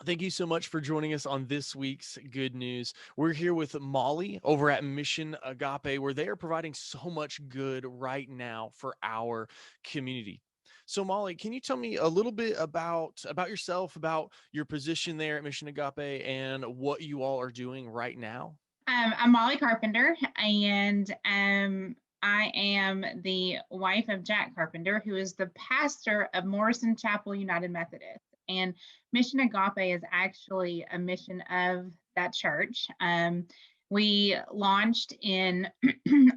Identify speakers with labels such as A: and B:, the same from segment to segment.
A: Thank you so much for joining us on this week's Good News. We're here with Molly over at Mission Agape, where they are providing so much good right now for our community. So, Molly, can you tell me a little bit about yourself, about your position there at Mission Agape, and what you all are doing right now?
B: I'm Molly Carpenter, and I am the wife of Jack Carpenter, who is the pastor of Morrison Chapel United Methodist. And Mission Agape is actually a mission of that church. We launched in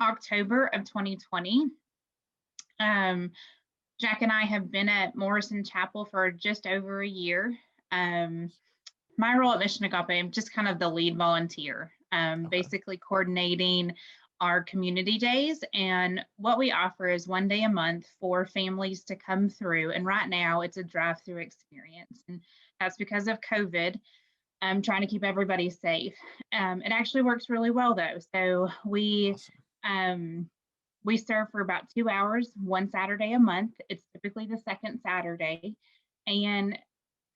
B: October of 2020. Um, Jack and I have been at Morrison Chapel for just over a year. Um, my role at Mission Agape, I'm just kind of the lead volunteer,
A: Okay.
B: basically coordinating our community days. And what we offer is 1 day a month for families to come through. And right now it's a drive through experience. And that's because of COVID. I'm trying to keep everybody safe. It actually works really well though. So
A: Awesome.
B: um, we serve for about 2 hours, one Saturday a month. It's typically the second Saturday. And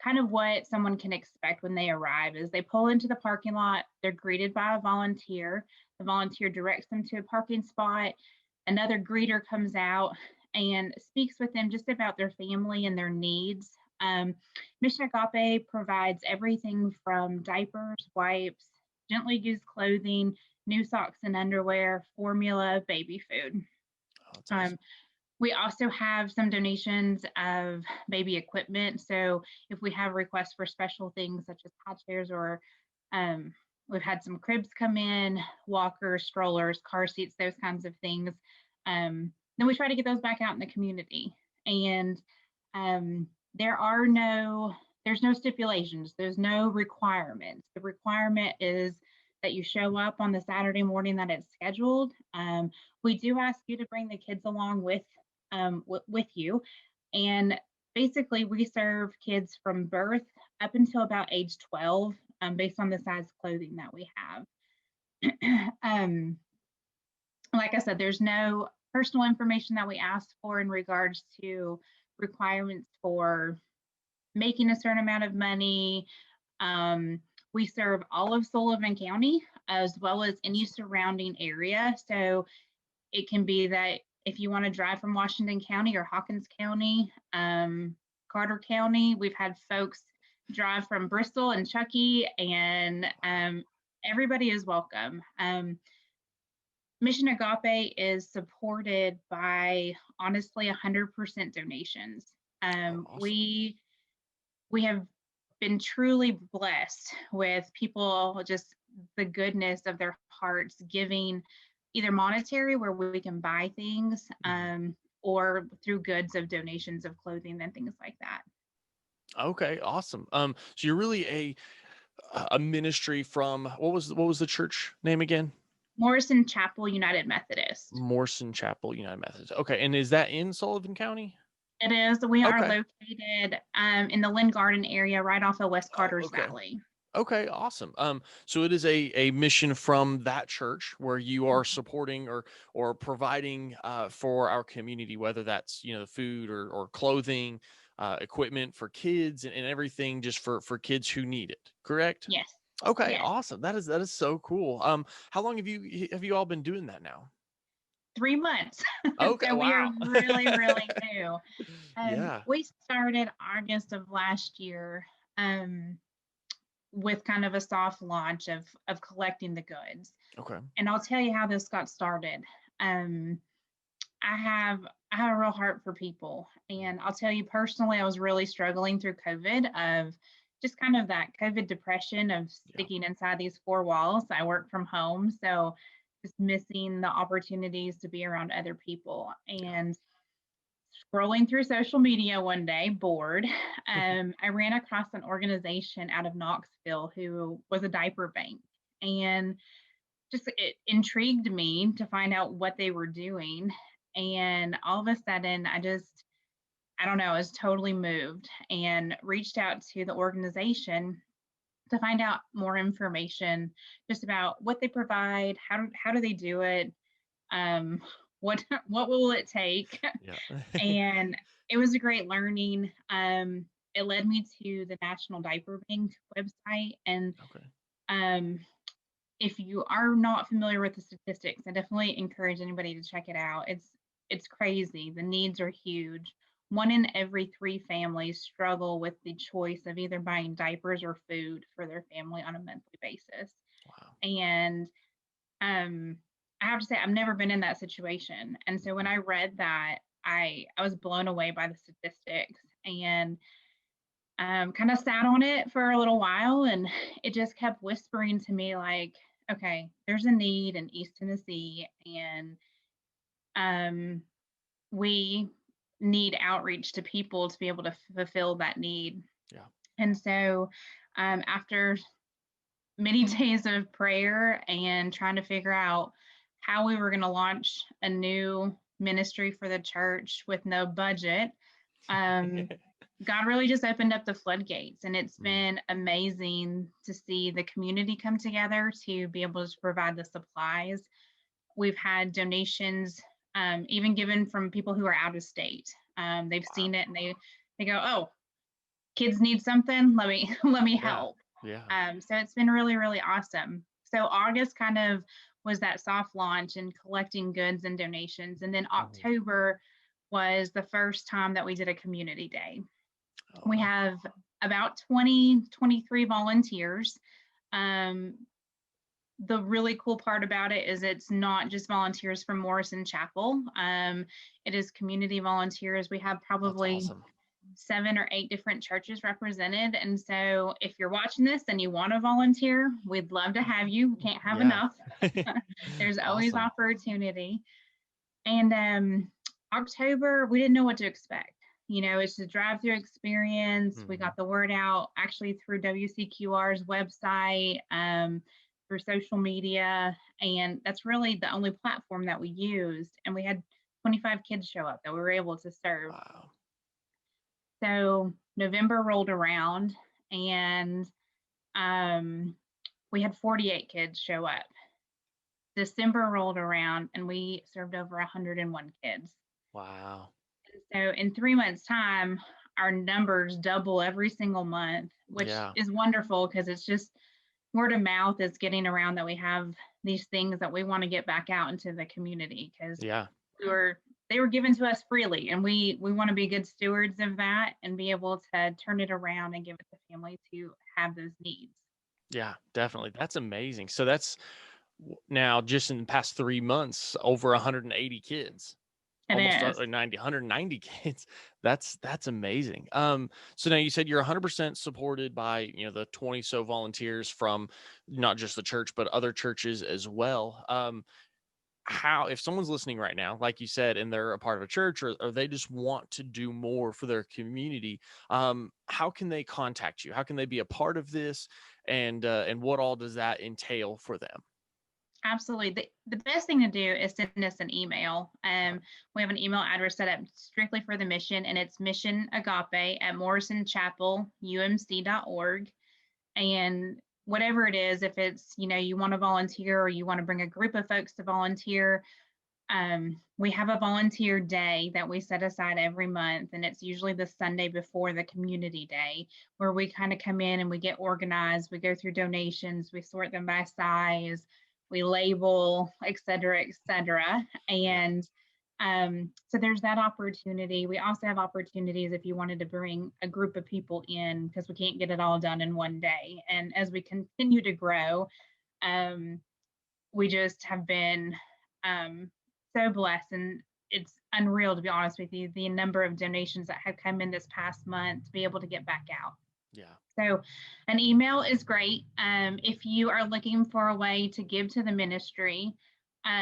B: kind of what someone can expect when they arrive is they pull into the parking lot, they're greeted by a volunteer. The volunteer directs them to a parking spot. Another greeter comes out and speaks with them just about their family and their needs. Mission Agape provides everything from diapers, wipes, gently used clothing, new socks and underwear, formula, baby food.
A: Oh, that's
B: Um,
A: awesome.
B: we also have some donations of baby equipment. So if we have requests for special things such as high chairs or um, we've had some cribs come in, walkers, strollers, car seats, those kinds of things. Then we try to get those back out in the community. And um, there are no there's no stipulations, there's no requirements. The requirement is that you show up on the Saturday morning that it's scheduled. We do ask you to bring the kids along with you. And basically, we serve kids from birth up until about age 12, based on the size clothing that we have. Like I said, there's no personal information that we ask for in regards to requirements for making a certain amount of money. Um, we serve all of Sullivan County as well as any surrounding area. So it can be that if you want to drive from Washington County or Hawkins County, Carter County, we've had folks drive from Bristol and Chuckey, and
A: Wow.
B: everybody is welcome. Mission Agape is supported by honestly 100% donations.
A: Oh,
B: Um,
A: awesome.
B: we we have been truly blessed with people just the goodness of their hearts giving either monetary where we can buy things
A: Mhm.
B: or through goods of donations of clothing and things like that.
A: Okay, awesome. So you're really a ministry from what was the church name again?
B: Morrison Chapel United Methodist.
A: Morrison Chapel United Methodist. Okay, and is that in Sullivan County?
B: It is. We are
A: Okay.
B: located in the Lynn Garden area right off of West
A: Oh,
B: Carter's
A: okay.
B: Valley.
A: Okay, awesome. So it is a mission from that church where you are supporting or providing for our community, whether that's the food or clothing, equipment for kids and everything just for kids who need it. Correct?
B: Yes.
A: Okay,
B: Yes.
A: awesome. That is so cool. How long have you all been doing that now?
B: 3 months.
A: Okay,
B: So we are
A: wow.
B: really, really new.
A: Yeah.
B: We started August of last year um, with kind of a soft launch of collecting the goods.
A: Okay.
B: And I'll tell you how this got started. Um, I have I have a real heart for people, and I'll tell you personally, I was really struggling through COVID of just kind of that COVID depression of
A: Yeah.
B: sticking inside these four walls. I work from home, so just missing the opportunities to be around other people. And scrolling through social media one day, bored, I ran across an organization out of Knoxville who was a diaper bank. And just it intrigued me to find out what they were doing. And all of a sudden, I don't know, I was totally moved and reached out to the organization to find out more information just about what they provide, how do they do it, um, what will it take,
A: Yeah.
B: and it was a great learning. it led me to the National Diaper Bank website. And
A: Okay.
B: um, if you are not familiar with the statistics, I definitely encourage anybody to check it out. It's crazy. The needs are huge. One in every three families struggle with the choice of either buying diapers or food for their family on a monthly basis.
A: Wow.
B: And I have to say I've never been in that situation. And so when I read that, I was blown away by the statistics, and kind of sat on it for a little while, and it just kept whispering to me like, okay, there's a need in East Tennessee, and um, we need outreach to people to be able to fulfill that need.
A: Yeah.
B: And so after many days of prayer and trying to figure out how we were going to launch a new ministry for the church with no budget, um, God really just opened up the floodgates, and it's
A: Mm.
B: been amazing to see the community come together to be able to provide the supplies. We've had donations, even given from people who are out of state. They've
A: Wow.
B: seen it and they go, "Oh, kids need something. Let me let me
A: Yeah.
B: help."
A: Yeah.
B: So it's been really really awesome. So August kind of was that soft launch and collecting goods and donations, and then
A: Mhm.
B: October was the first time that we did a community day.
A: Oh,
B: We
A: wow.
B: have about 20-23 volunteers. Um, the really cool part about it is it's not just volunteers from Morrison Chapel. It is community volunteers. We have
A: That's
B: probably
A: awesome.
B: 7 or 8 different churches represented. And so if you're watching this and you want to volunteer, we'd love to have you. We can't have
A: Yeah.
B: enough. There's always
A: Awesome.
B: opportunity. And October, we didn't know what to expect. You know, it's a drive-through experience. We
A: Mhm.
B: got the word out actually through WCQR's website, through social media, and that's really the only platform that we used. And we had 25 kids show up that we were able to serve.
A: Wow.
B: So November rolled around, and um, we had 48 kids show up. December rolled around, and we served over 101 kids.
A: Wow.
B: So in 3 months' time, our numbers double every single month, which
A: Yeah.
B: is wonderful because it's just word of mouth is getting around that we have these things that we want to get back out into the community, because
A: Yeah.
B: we were they were given to us freely, and we want to be good stewards of that and be able to turn it around and give it to families who have those needs.
A: Yeah, definitely. That's amazing. So that's now just in the past 3 months, over 180 kids.
B: It
A: Almost
B: is.
A: 90, 190 kids. That's amazing. So now you said you're 100% supported by, the 20 so volunteers from not just the church, but other churches as well. How, if someone's listening right now, like you said, and they're a part of a church, or they just want to do more for their community, how can they contact you? How can they be a part of this? And what all does that entail for them?
B: Absolutely. The best thing to do is send us an email.
A: Okay.
B: We have an email address set up strictly for the mission, and it's missionagape@morrisonchapelumc.org. And whatever it is, if it's, you want to volunteer or you want to bring a group of folks to volunteer, we have a volunteer day that we set aside every month, and it's usually the Sunday before the community day, where we kind of come in and we get organized. We go through donations, we sort them by size, we label, et cetera, et cetera.
A: Yeah.
B: And so there's that opportunity. We also have opportunities if you wanted to bring a group of people in, because we can't get it all done in one day. And as we continue to grow, um, we just have been um, so blessed, and it's unreal, to be honest with you, the number of donations that have come in this past month to be able to get back out.
A: Yeah.
B: So an email is great. If you are looking for a way to give to the ministry,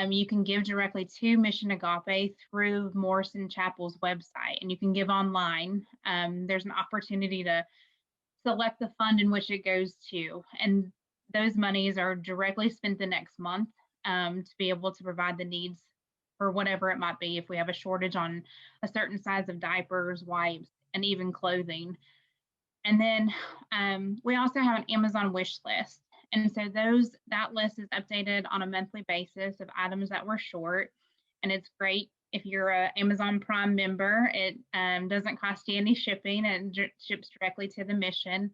B: you can give directly to Mission Agape through Morrison Chapel's website, and you can give online. There's an opportunity to select the fund in which it goes to, and those monies are directly spent the next month, to be able to provide the needs for whatever it might be. If we have a shortage on a certain size of diapers, wipes, and even clothing. And then we also have an Amazon wish list. And so that list is updated on a monthly basis of items that we're short. And it's great if you're a Amazon Prime member, it doesn't cost you any shipping, and ships directly to the mission.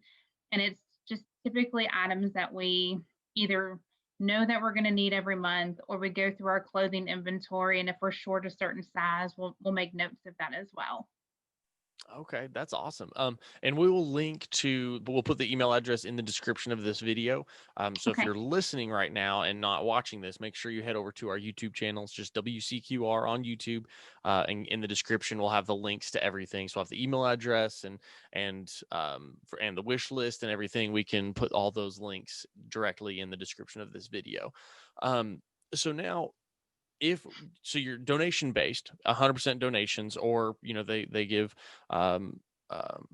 B: And it's just typically items that we either know that we're going to need every month, or we go through our clothing inventory, and if we're short a certain size, we'll make notes of that as well.
A: Okay, that's awesome. And we will link to, but we'll put the email address in the description of this video. So if
B: Okay.
A: you're listening right now and not watching this, make sure you head over to our YouTube channel. It's just WCQR on YouTube. And in the description, we'll have the links to everything. So I'll have the email address and the wish list and everything. We can put all those links directly in the description of this video. So now, if so you're donation based, 100% donations, or they give um, um,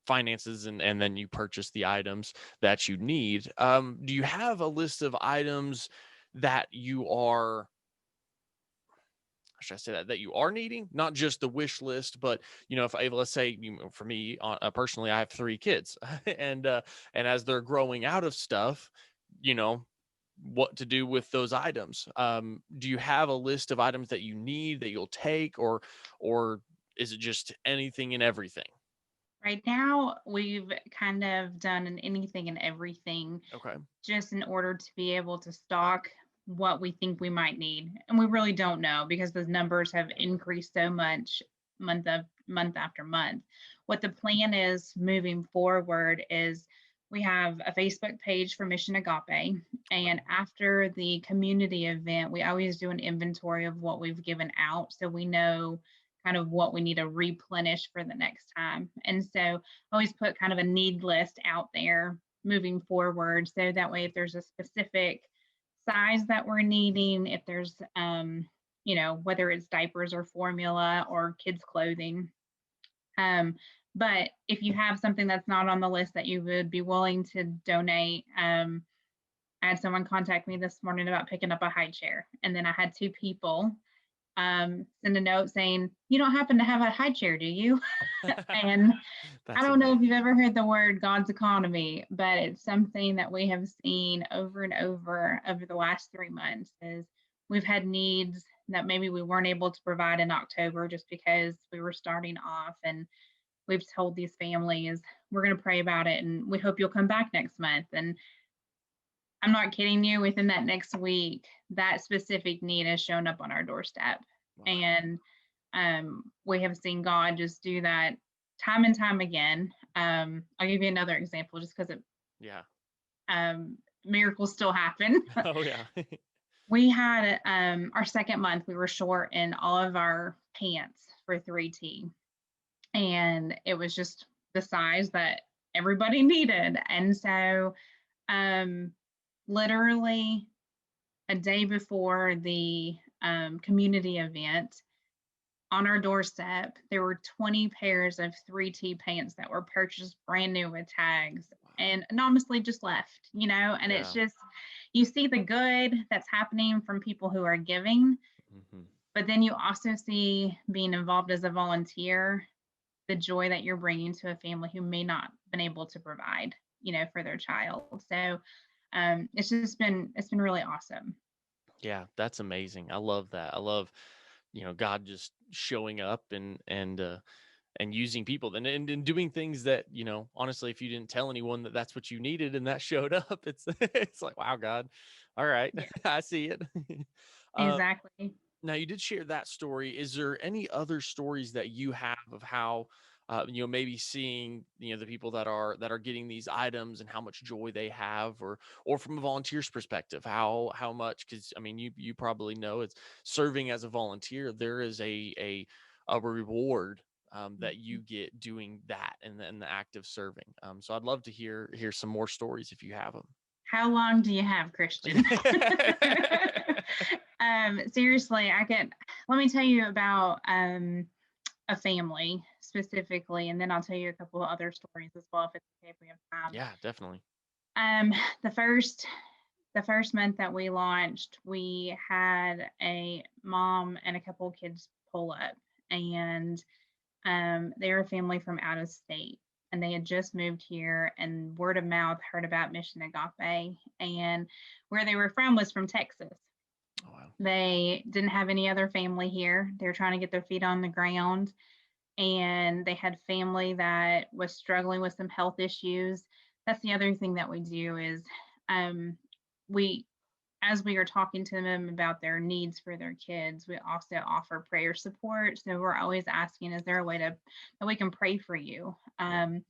A: finances, and then you purchase the items that you need. Do you have a list of items that you are, should I say, that you are needing, not just the wish list, but if let's say, for me personally, I have 3 kids, and as they're growing out of stuff, you know what to do with those items. Do you have a list of items that you need that you'll take, or is it just anything and everything?
B: Right now, we've kind of done an anything and everything
A: Okay.
B: just in order to be able to stock what we think we might need. And we really don't know because the numbers have increased so much month after month. What the plan is moving forward is we have a Facebook page for Mission Agape. And after the community event, we always do an inventory of what we've given out so we know kind of what we need to replenish for the next time. And so I always put kind of a need list out there moving forward. So that way, if there's a specific size that we're needing, if there's, whether it's diapers or formula or kids' clothing. But if you have something that's not on the list that you would be willing to donate, I had someone contact me this morning about picking up a high chair. And then I had 2 people send a note saying, "You don't happen to have a high chair, do you?" And I
A: That's
B: don't know if you've
A: amazing.
B: ever heard the word God's economy, but it's something that we have seen over and over the last 3 months. Is we've had needs that maybe we weren't able to provide in October just because we were starting off, and we've told these families we're going to pray about it and we hope you'll come back next month. And I'm not kidding you, within that next week, that specific need has shown up on our doorstep.
A: Wow.
B: And we have seen God just do that time and time again. I'll give you another example just because
A: Yeah.
B: miracles still happen.
A: Oh yeah.
B: We had our second month, we were short in all of our pants for 3T. And it was just the size that everybody needed. And so, literally a day before the community event, on our doorstep, there were 20 pairs of 3T pants that were purchased brand new with tags and anonymously just left, and it's
A: Yeah.
B: just, you see the good that's happening from people who are giving,
A: Hmm.
B: but then you also see being involved as a volunteer, the joy that you're bringing to a family who may not been able to provide, for their child. So it's been really awesome.
A: Yeah, that's amazing. I love that. I love, God just showing up and using people, and doing things that, honestly, if you didn't tell anyone that that's what you needed and that showed up, it's it's like, wow, God, all right,
B: Yeah,
A: I see it. um
B: exactly.
A: Now, you did share that story. Is there any other stories that you have of how, maybe seeing, the people that are getting these items and how much joy they have, or from a volunteer's perspective, how much? Because I mean, you probably know, it's serving as a volunteer. There is a reward that you get doing that, and then the act of serving. So I'd love to hear some more stories if you have them.
B: How long do you have, Christian? Seriously, let me tell you about a family specifically, and then I'll tell you a couple of other stories as well if it's okay if we have time.
A: Yeah, definitely.
B: Um, the first the first month that we launched, we had a mom and a couple of kids pull up, and they're a family from out of state, and they had just moved here, and word of mouth heard about Mission Agape, and where they were from was from Texas.
A: Oh, wow.
B: They didn't have any other family here. They were trying to get their feet on the ground, and they had family that was struggling with some health issues. That's the other thing that we do is um, we as we are talking to them about their needs for their kids, we also offer prayer support. So we're always asking, is there a way that we can pray for you?
A: Yeah.
B: And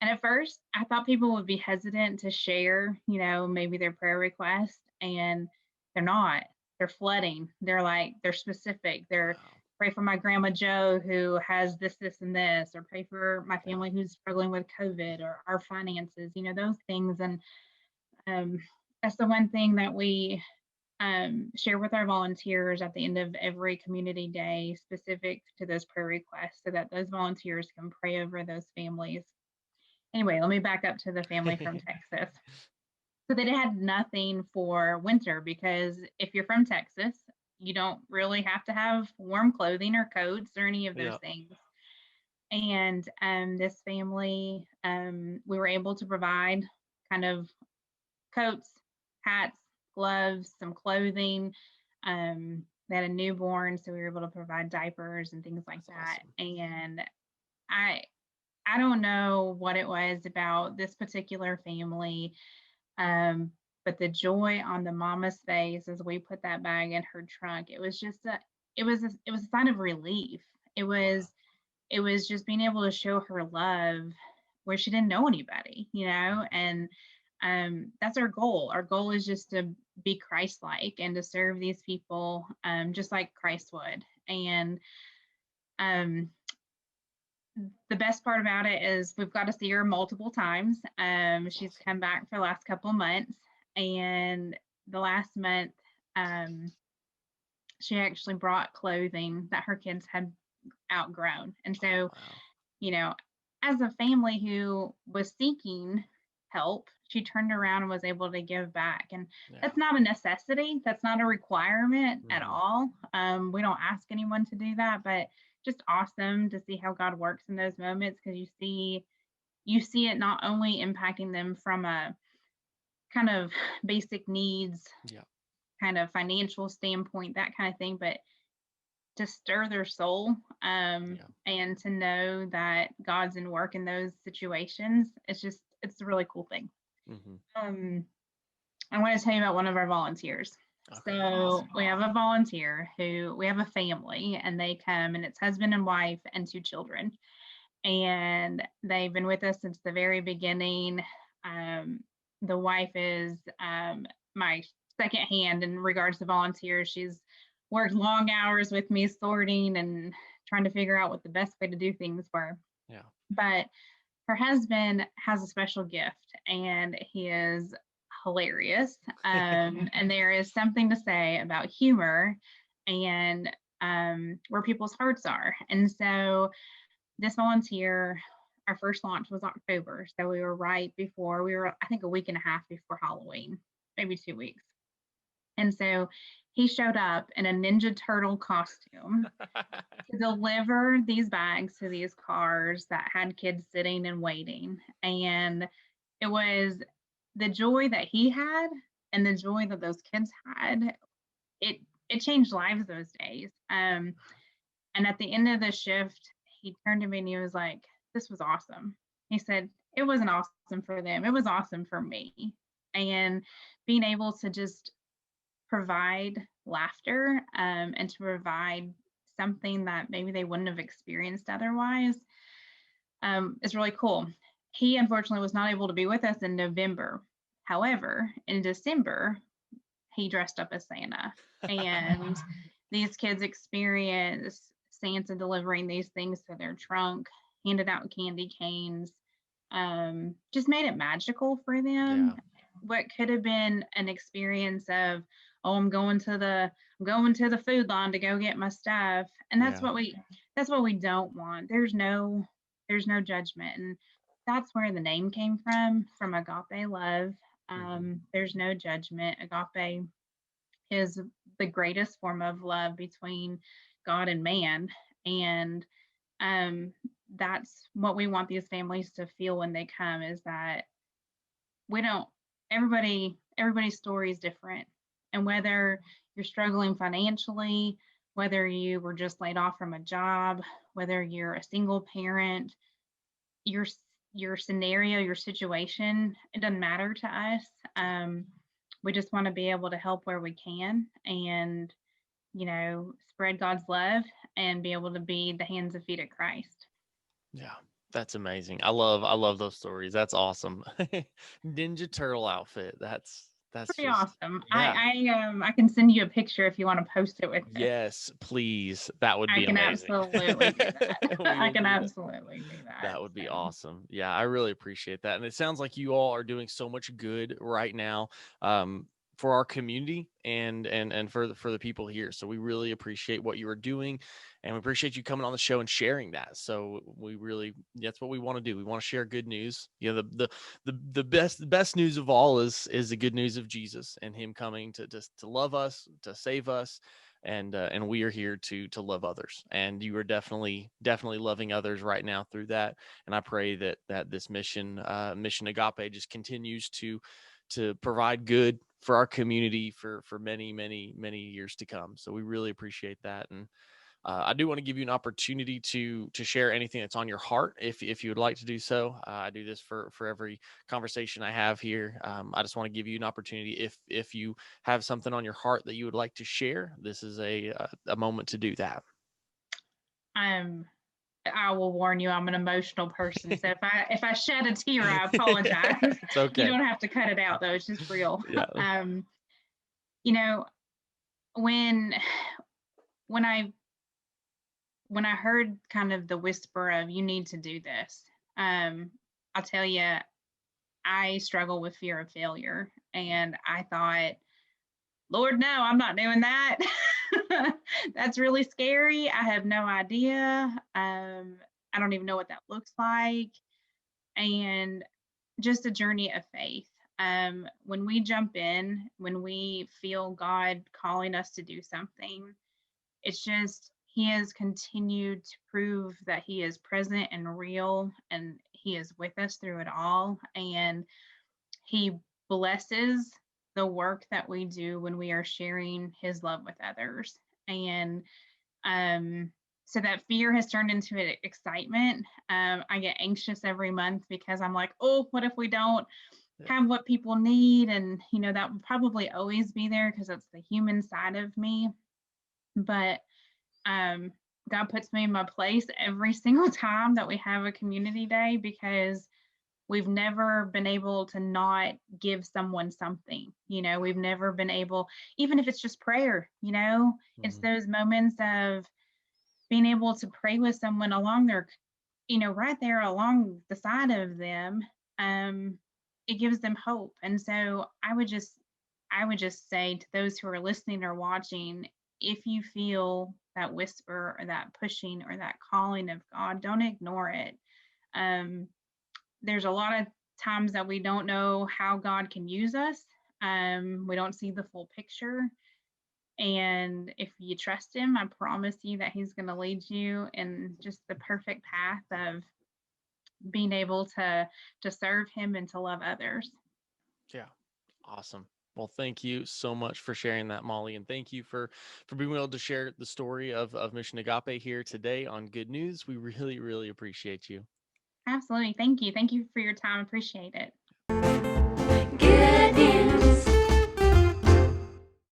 B: at first, I thought people would be hesitant to share, maybe their prayer request, and they're not. They're flooding. They're specific. They're
A: Wow.
B: pray for my grandma Joe who has this, this, and this, or pray for my
A: Yeah.
B: family who's struggling with COVID or our finances, those things. And um, that's the one thing that we share with our volunteers at the end of every community day specific to those prayer requests so that those volunteers can pray over those families. Anyway, let me back up to the family from Texas. So they had nothing for winter because if you're from Texas, you don't really have to have warm clothing or coats or any of those
A: Yeah.
B: things. And this family, we were able to provide kind of coats, hats, gloves, some clothing. They had a newborn, so we were able to provide diapers and things like
A: That's
B: that.
A: awesome.
B: And I I don't know what it was about this particular family, um, but the joy on the mama's face as we put that bag in her trunk, it was just it was a sign of relief. It
A: Wow.
B: was it was just being able to show her love where she didn't know anybody,
A: Mhm.
B: and that's our goal. Our goal is just to be Christ-like and to serve these people just like Christ would. And um, the best part about it is we've got to see her multiple times.
A: That's
B: She's
A: awesome.
B: come back for the last couple of months, and the last month, um, she actually brought clothing that her kids had outgrown. And
A: Oh,
B: so,
A: wow.
B: you know, as a family who was seeking help, she turned around and was able to give back. And
A: Yeah.
B: that's not a necessity, that's not a requirement at
A: Hmm.
B: all. We don't ask anyone to do that, but just awesome to see how God works in those moments because you see it not only impacting them from a kind of basic needs,
A: Yeah.
B: kind of financial standpoint, that kind of thing, but to stir their soul
A: Yeah.
B: and to know that God's in work in those situations. It's a really cool thing.
A: Hmm.
B: Um, I want to tell you about one of our volunteers.
A: Okay.
B: So
A: Awesome.
B: we have a volunteer who we have a family and they come and it's husband and wife and two children. And they've been with us since the very beginning. Um, the wife is my second hand in regards to volunteers. She's worked long hours with me sorting and trying to figure out what the best way to do things were.
A: Yeah.
B: But her husband has a special gift and he is hilarious. And there is something to say about humor and where people's hearts are. And so this volunteer, our first launch was October. So we were right before, we were, I think, a week and a half before Halloween, maybe 2 weeks. And so he showed up in a Ninja Turtle costume to deliver these bags to these cars that had kids sitting and waiting. And it was the joy that he had and the joy that those kids had. It changed lives those days. And at the end of the shift, he turned to me and he was like, "This was awesome." He said, "It wasn't awesome for them. It was awesome for me." And being able to just provide laughter and to provide something that maybe they wouldn't have experienced otherwise is really cool. He unfortunately was not able to be with us in November. However, in December, he dressed up as Santa. And these kids experience Santa delivering these things to their trunk, handed out candy canes, just made it magical for them.
A: Yeah.
B: What could have been an experience of, oh, I'm going to the food line to go get my stuff. And
A: Yeah.
B: that's what we don't want. There's no judgment. And that's where the name came from agape love.
A: Hmm.
B: There's no judgment. Agape is the greatest form of love between God and man. And um, that's what we want these families to feel when they come is that we don't everybody's story is different. And
A: Yeah.
B: whether you're struggling financially, whether you were just laid off from a job, whether you're a single parent, your your scenario, your situation, it doesn't matter to us. We just want to be able to help where we can and, spread God's love and be able to be the hands and feet of Christ.
A: Yeah, that's amazing. I love those stories. That's awesome. Ninja Turtle outfit. That's
B: Pretty
A: just
B: awesome.
A: yeah.
B: I can send you a picture if you want to post it with it.
A: Yes, please. That would
B: I
A: be
B: can
A: amazing.
B: absolutely do that.
A: We
B: I
A: will
B: can
A: do that.
B: absolutely do that.
A: That would be
B: So
A: awesome. Yeah, I really appreciate that. And it sounds like you all are doing so much good right now, for our community and for the people here. So we really appreciate what you are doing, and we appreciate you coming on the show and sharing that. So we really, that's what we want to do. We want to share good news. You know, the best news of all is the good news of Jesus and him coming to love us, to save us, and we are here to love others, and you are definitely loving others right now through that. And I pray that this mission Agape just continues to provide good for our community for many years to come. So we really appreciate that. And I do want to give you an opportunity to share anything that's on your heart, if you would like to do so. I do this for every conversation I have here. I just want to give you an opportunity, if you have something on your heart that you would like to share. This is a moment to do that.
B: um I will warn you, I'm an emotional person. So if I shed a tear, I apologize.
A: It's
B: You
A: okay.
B: don't have to cut it out though. It's just real.
A: Yeah.
B: You know, when when I when I heard kind of the whisper of you need to do this, I'll tell you, I struggle with fear of failure. And I thought, Lord, no, I'm not doing that. That's really scary. I have no idea. I don't even know what that looks like. And just a journey of faith. When we jump in, when we feel God calling us to do something, it's just He has continued to prove that He is present and real, and He is with us through it all. And He blesses the work that we do when we are sharing His love with others. And um, so that fear has turned into excitement. I get anxious every month because I'm like, oh, what if we don't
A: Yeah.
B: have what people need? And, that will probably always be there because that's the human side of me. But um, God puts me in my place every single time that we have a community day because we've never been able to not give someone something. We've never been able, even if it's just prayer, it's
A: Mhm.
B: those moments of being able to pray with someone along their, right there along the side of them. um it gives them hope. And so I would just say to those who are listening or watching, if you feel that whisper or that pushing or that calling of God, don't ignore it. um there's a lot of times that we don't know how God can use us. We don't see the full picture, and if you trust him, I promise you that he's going to lead you in just the perfect path of being able to serve him and to love others.
A: Yeah. Awesome. Well, thank you so much for sharing that, Molly, and thank you for being able to share the story of Mission Agape here today on Good News. We really appreciate you.
B: Absolutely. Thank you. Thank you for your time. Appreciate it.
C: Good